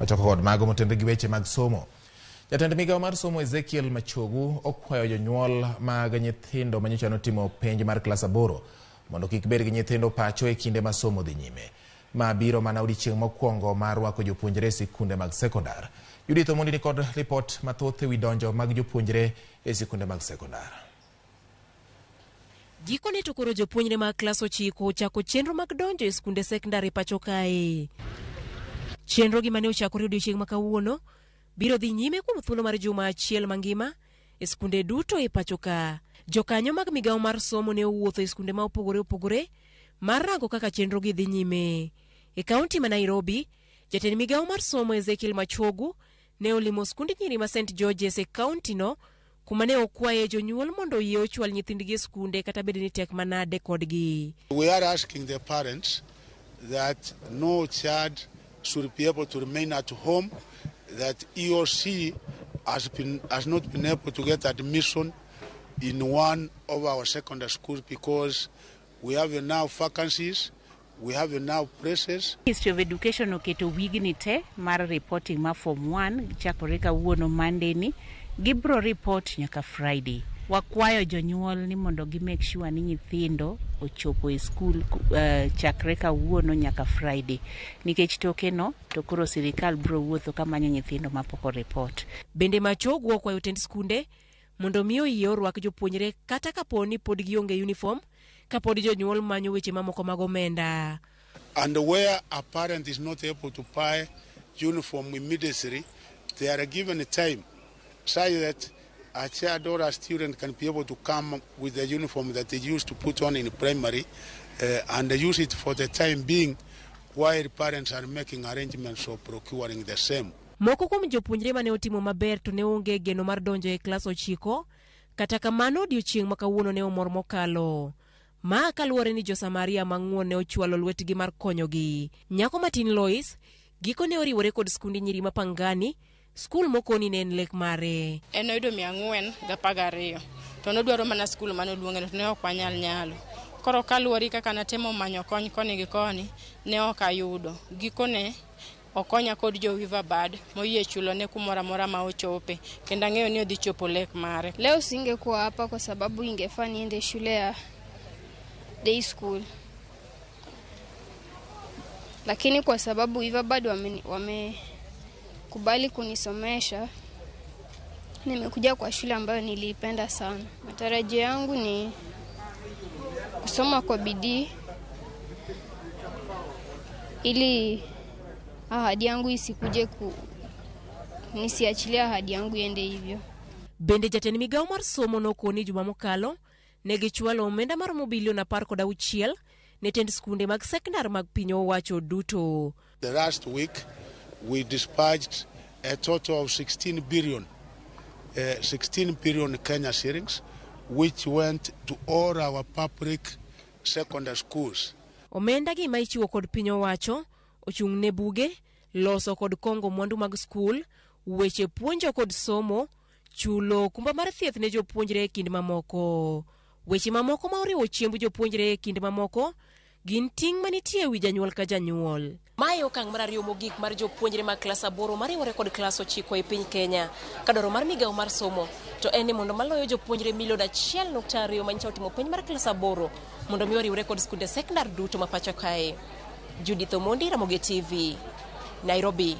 Machoko kod mago motenre gi weche mag somo. Jatend migawo mar somo Machogu okwayo jonyuol mag nyithindo manyocha notimo penj mar klas 8 mondo kik bed gi nyithindo pacho e kinde ma somo dhi nyime. Ma biro mana odiechieng' mokwongo mar rwako jopuonjre sikunde mag sekondar. Judith Omondi ni kod ripot mathoth ewi donjo mag jopuonjre e sikunde mag sekondar. Gikone to koro jopuonjre mag klas 9 chako chenro mag donjo e sikunde sekondar e pacho kae. Chenro gi mane ochakore odiechieng' ma kawuono biro dhi nyime kuom thuolo mar juma achiel mangima e sikunde duto e pacho ka. Jokanyo mag migawo mar somo ne owuotho e sikunde ma opogore mar rango kaka chenro gi dhi nyime. E kaunti ma Nairobi, jatend migawo mar somo Machogu ne olimo skunde nyiri ma St. George's e kaunti no, kuma ne okwaye jonyuol mondo yie ochwal nyithindgi e skunde kata bed ni tek manade kodgi. We are asking the parents that no child should be able to remain at home, that he or she has not been able to get admission in one of our secondary schools because we have enough vacancies, we have enough places. Ministry of Education oketo wigni te mar reporting ma form 1 chakore kawuono Monday ni gibro report nyaka Friday. Wakwayo jonyuol ni mondo gi make sure ni nyithindo ochopo e school chakre kawuono nyaka Friday. Nikech tokeno to koro sirikal bro wuotho kamanyo nyithindo mapoko report. Bende Machogu okwayo tend skunde mondo miyo yie orwak jopuonjre kata kaponi pod gionge unifom, kapod jonyuol manyo weche mamoko mag omenda. And where a parent is not able to buy uniform immediately, they are given a time so that a child or a student can be able to come with the uniform that they used to put on in primary and they use it for the time being while parents are making arrangements for procuring the same. Moko kuom jopuonjre mane otimo maber to ne onge geno mar donjo e klas 9, kata kamano odiechieng' ma kawuono ne omor mokalo. Ma kaluwore ni Josamaria mang'uon ne ochwalo lwetgi mar konyogi. Nyako matin Lois giko ne oriwore kod skundi nyiri ma Pangani, skul mokoni ne en lek mare. En oyudo 412 to nodwaro mana skul mane oluonge to ne ok wanyal nyalo. Koro kaluwore kaka natemo manyo kony koni gi koni ne ok ayudo. Gikone okonya kod jo Riverbird moyie chulo ne kumora mora ma ochope kenda ng'eyo ni odhi chopo lek mare. Leo singekuwa hapa kwa sababu ingefaa niende shule ya day school, lakini kwa sababu Riverbird wamekubali kunisomesha nimekuja kwa shule ambayo niliipenda sana. Matarajio yangu ni kusoma kwa bidii ili ahadi yangu isikuje nisiachilia ahadi yangu iende hivyo. Bende jatend migawo mar somo nokoni juma mokalo ne gichwalo omenda mar bilion 16 ne tend skunde mag sekondar mag piny owacho duto. The last week we dispatched a total of 16 billion Kenya shillings which went to all our public secondary schools. Omenda gi ma ichiwo kod piny owacho ochung' ne buge, loso kod kongo mwandu mag skul, weche puonjo kod somo, chulo kumba mar thieth ne jopuonjre e kind mamoko. Weche mamoko ma oriwo chiemb jopuonjre e kind mamoko gin ting' manitie wi janyuol ka janyuol. Mae okang' mar ariyo mogik mar jopuonjre mag klas 8 mariwore kod klas 9 e piny Kenya. Kadoro mar migawo mar somo to en ni mondo maloyo jopuonjre milion 1.2 manyicha otimo penj mar klas 8 mondo miyo riwre kod skunde sekondar duto ma pacho kae. Judith Omondi, Ramogi TV, Nairobi.